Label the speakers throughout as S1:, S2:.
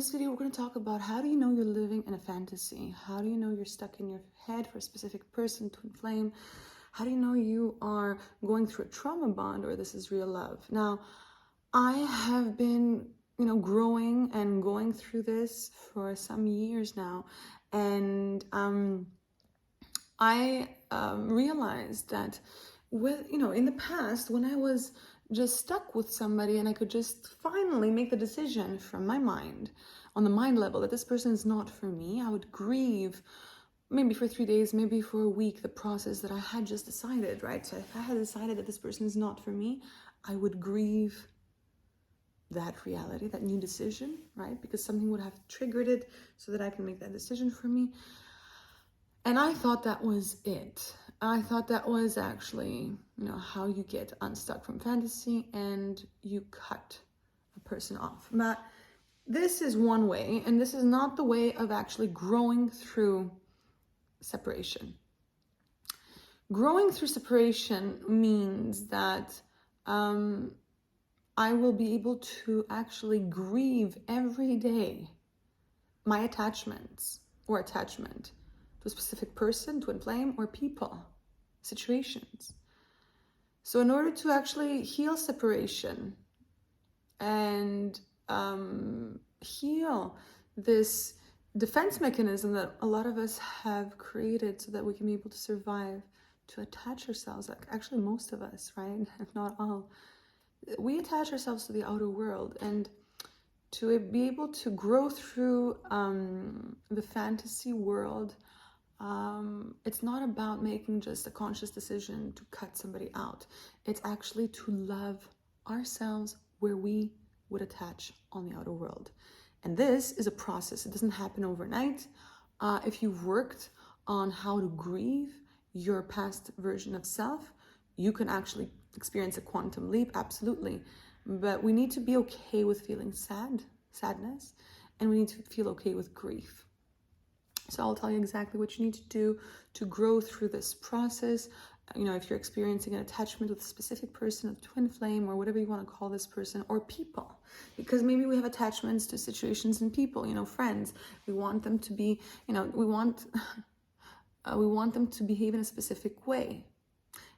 S1: In this video, we're going to talk about how do you know you're living in a fantasy? How do you know you're stuck in your head for a specific person, twin flame? How do you know you are going through a trauma bond or this is real love? Now, I have been, growing and going through this for some years now. And I realized that in the past, when I was just stuck with somebody and I could just finally make the decision from my mind, on the mind level, that this person is not for me, I would grieve maybe for 3 days, maybe for a week, the process that I had just decided, right? So if I had decided that this person is not for me, I would grieve that reality, that new decision, right? Because something would have triggered it so that I can make that decision for me. And I thought that was it. I thought that was actually, how you get unstuck from fantasy and you cut a person off. But this is one way, and this is not the way of actually growing through separation. Growing through separation means that I will be able to actually grieve every day my attachments or attachment to a specific person, twin flame, or people, situations. So in order to actually heal separation and heal this defense mechanism that a lot of us have created so that we can be able to survive, to attach ourselves, like actually most of us, right? If not all, we attach ourselves to the outer world, and to be able to grow through the fantasy world, it's not about making just a conscious decision to cut somebody out. It's actually to love ourselves where we would attach on the outer world. And this is a process. It doesn't happen overnight. If you've worked on how to grieve your past version of self, you can actually experience a quantum leap, absolutely. But we need to be okay with feeling sadness, and we need to feel okay with grief. So I'll tell you exactly what you need to do to grow through this process. If you're experiencing an attachment with a specific person, a twin flame, or whatever you want to call this person, or people, because maybe we have attachments to situations and people, friends. We want them to be, we want them to behave in a specific way.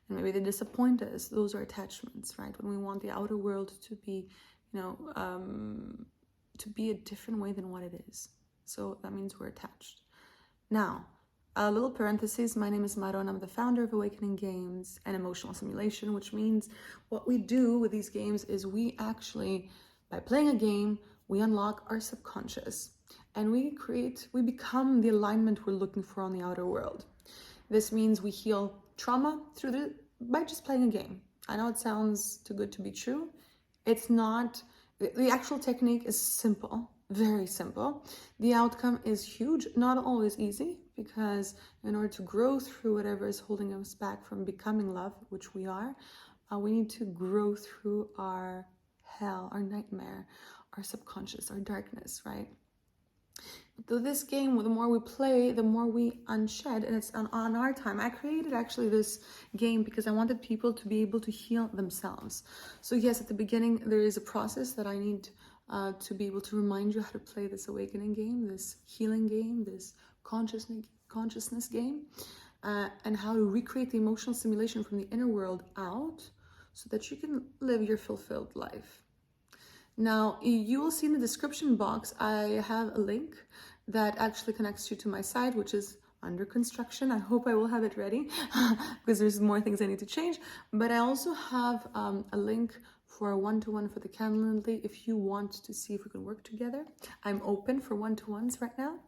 S1: And maybe they disappoint us. Those are attachments, right? When we want the outer world to be, to be a different way than what it is. So that means we're attached. Now, a little parenthesis, my name is Maro and I'm the founder of Awakening Games and Emotional Simulation, which means what we do with these games is we actually, by playing a game, we unlock our subconscious and we become the alignment we're looking for on the outer world. This means we heal trauma by just playing a game. I know it sounds too good to be true. It's not. The actual technique is simple. Very simple. The outcome is huge, not always easy, because in order to grow through whatever is holding us back from becoming love, which we are, we need to grow through our hell, our nightmare, our subconscious, our darkness, right? Though this game, the more we play, the more we unshed, and it's on our time. I created actually this game because I wanted people to be able to heal themselves. So yes, at the beginning, there is a process that I need to be able to remind you how to play this awakening game, this healing game, this consciousness game, and how to recreate the emotional simulation from the inner world out so that you can live your fulfilled life. Now, you will see in the description box, I have a link that actually connects you to my site, which is under construction. I hope I will have it ready because there's more things I need to change. But I also have a link for a one-to-one for the Calendly if you want to see if we can work together. I'm open for one-to-ones right now.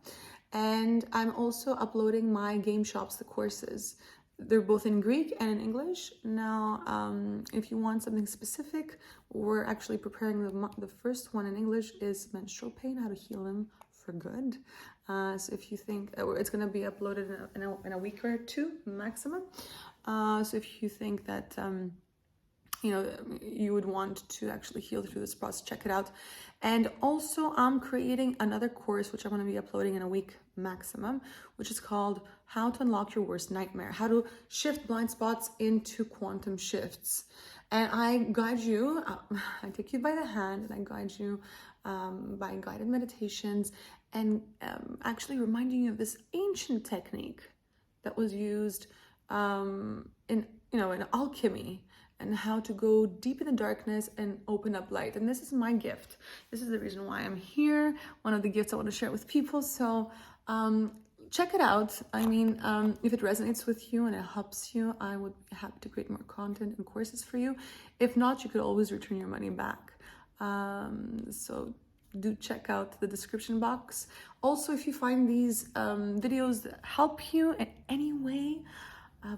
S1: And I'm also uploading my game shops, the courses. They're both in Greek and in English. Now, if you want something specific, we're actually preparing the first one in English is menstrual pain, how to heal them for good. So if you think it's going to be uploaded in a week or two maximum. So if you think that you would want to actually heal through this process, check it out. And also I'm creating another course, which I'm going to be uploading in a week maximum, which is called How to Unlock Your Worst Nightmare, how to shift blind spots into quantum shifts. And I guide you, I take you by the hand and I guide you by guided meditations, and actually reminding you of this ancient technique that was used in alchemy, and how to go deep in the darkness and open up light. And this is my gift. This is the reason why I'm here. One of the gifts I want to share with people. So check it out. I mean, if it resonates with you and it helps you, I would be happy to create more content and courses for you. If not, you could always return your money back. So do check out the description box. Also, if you find these videos that help you in any way,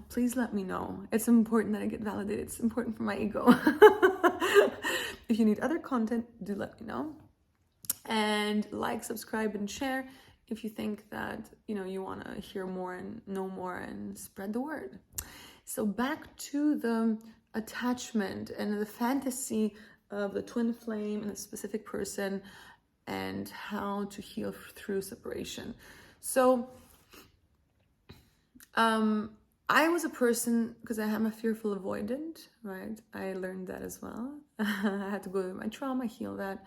S1: please let me know. It's important that I get validated. It's important for my ego. If you need other content, do let me know. And like, subscribe, and share if you think that, you want to hear more and know more and spread the word. So back to the attachment and the fantasy of the twin flame and a specific person, and how to heal through separation. So I was a person, because I am a fearful avoidant, right? I learned that as well. I had to go through my trauma, heal that,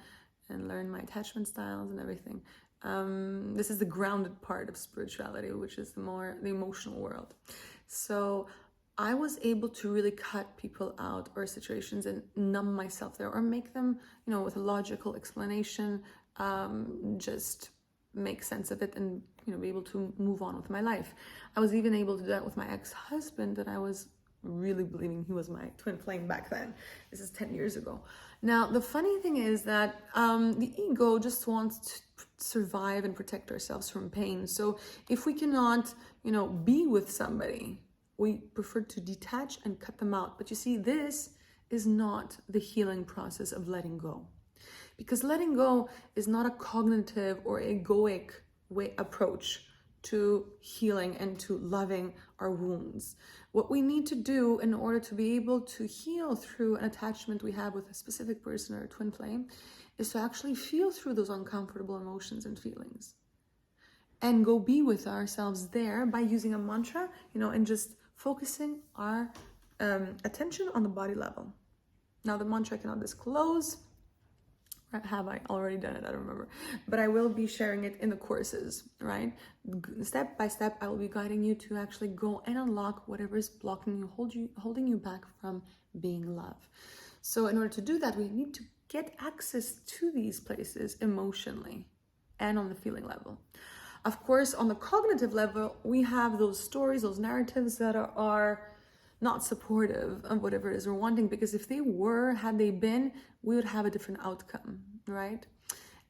S1: and learn my attachment styles and everything. This is the grounded part of spirituality, which is the emotional world. So I was able to really cut people out or situations and numb myself there, or make them, with a logical explanation, just make sense of it and, be able to move on with my life. I was even able to do that with my ex-husband, that I was really believing he was my twin flame back then. This is 10 years ago. Now, the funny thing is that the ego just wants to survive and protect ourselves from pain. So if we cannot, be with somebody, we prefer to detach and cut them out. But you see, this is not the healing process of letting go. Because letting go is not a cognitive or egoic approach to healing and to loving our wounds. What we need to do in order to be able to heal through an attachment we have with a specific person or a twin flame is to actually feel through those uncomfortable emotions and feelings, and go be with ourselves there by using a mantra, and just focusing our attention on the body level. Now, the mantra I cannot disclose. Have I already done it? I don't remember. But I will be sharing it in the courses, right? Step by step, I will be guiding you to actually go and unlock whatever is blocking you, holding you back from being love. So in order to do that, we need to get access to these places emotionally and on the feeling level. Of course, on the cognitive level, we have those stories, those narratives that are not supportive of whatever it is we're wanting, because if they were, had they been, we would have a different outcome, right?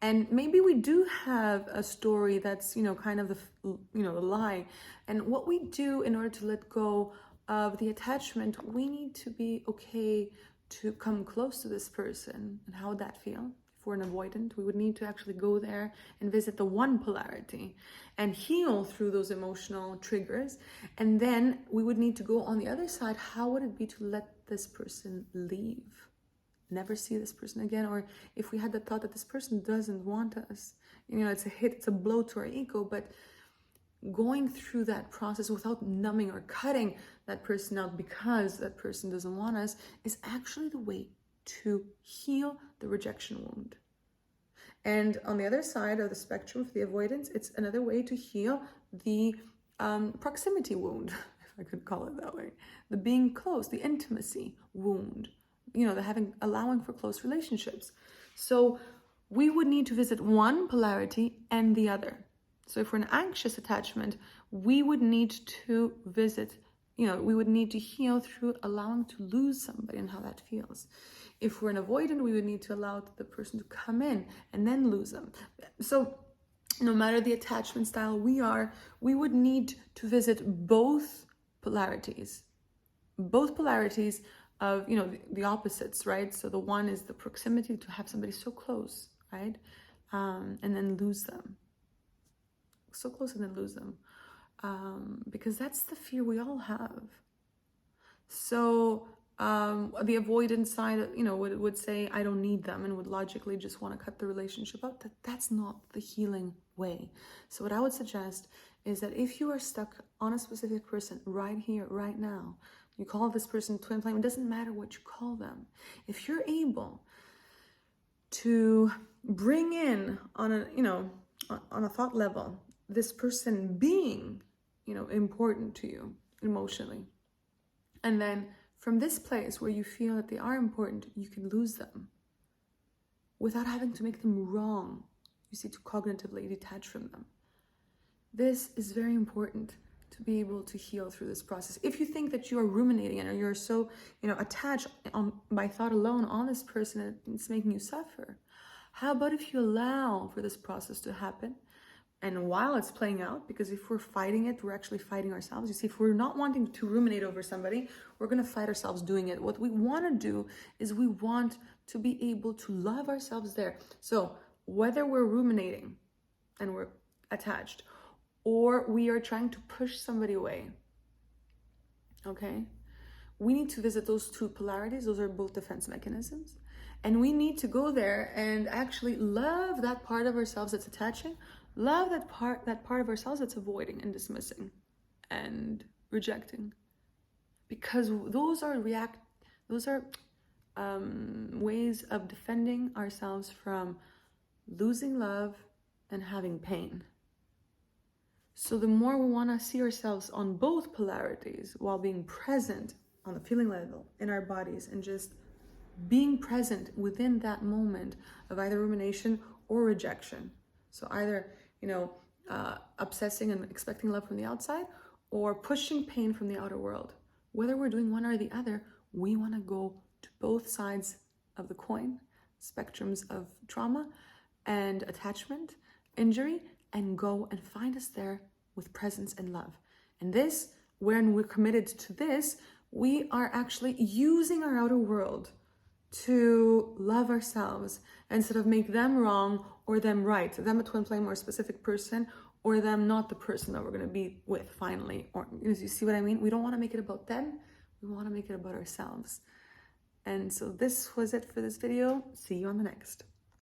S1: And maybe we do have a story that's, kind of the lie. And what we do in order to let go of the attachment, we need to be okay to come close to this person. And how would that feel? If we're an avoidant, we would need to actually go there and visit the one polarity and heal through those emotional triggers. And then we would need to go on the other side. How would it be to let this person leave? Never see this person again. Or if we had the thought that this person doesn't want us, it's a hit, it's a blow to our ego. But going through that process without numbing or cutting that person out because that person doesn't want us is actually the way to heal the rejection wound. And on the other side of the spectrum for the avoidance, it's another way to heal the proximity wound, if I could call it that way. The being close, the intimacy wound, the allowing for close relationships. So we would need to visit one polarity and the other. So if we're an anxious attachment, we would need to visit, we would need to heal through allowing to lose somebody and how that feels. If we're an avoidant, we would need to allow the person to come in and then lose them. So no matter the attachment style we would need to visit both polarities of, the opposites, right? So the one is the proximity, to have somebody so close, right? And then lose them. So close and then lose them. Because that's the fear we all have. So the avoidance side, would say, I don't need them, and would logically just want to cut the relationship out. That's not the healing way. So what I would suggest is that if you are stuck on a specific person right here, right now, you call this person twin flame, it doesn't matter what you call them. If you're able to bring in on a, on a thought level, this person being, important to you emotionally. And then from this place where you feel that they are important, you can lose them without having to make them wrong, you see, to cognitively detach from them. This is very important to be able to heal through this process. If you think that you are ruminating or you're so, attached by thought alone on this person and it's making you suffer, how about if you allow for this process to happen? And while it's playing out, because if we're fighting it, we're actually fighting ourselves. You see, if we're not wanting to ruminate over somebody, we're going to fight ourselves doing it. What we want to do is we want to be able to love ourselves there. So whether we're ruminating and we're attached, or we are trying to push somebody away, okay? We need to visit those two polarities. Those are both defense mechanisms. And we need to go there and actually love that part of ourselves that's attaching, love that part of ourselves that's avoiding and dismissing and rejecting. Because those are ways of defending ourselves from losing love and having pain. So the more we want to see ourselves on both polarities while being present on the feeling level in our bodies and just being present within that moment of either rumination or rejection. So either, obsessing and expecting love from the outside or pushing pain from the outer world. Whether we're doing one or the other, we want to go to both sides of the coin, spectrums of trauma and attachment, injury, and go and find us there with presence and love. And this, when we're committed to this, we are actually using our outer world to love ourselves instead of make them wrong or them right, them a twin flame or a specific person, or them not the person that we're going to be with finally. Or you see what I mean? We don't want to make it about them. We want to make it about ourselves. And so this was it for this video. See you on the next.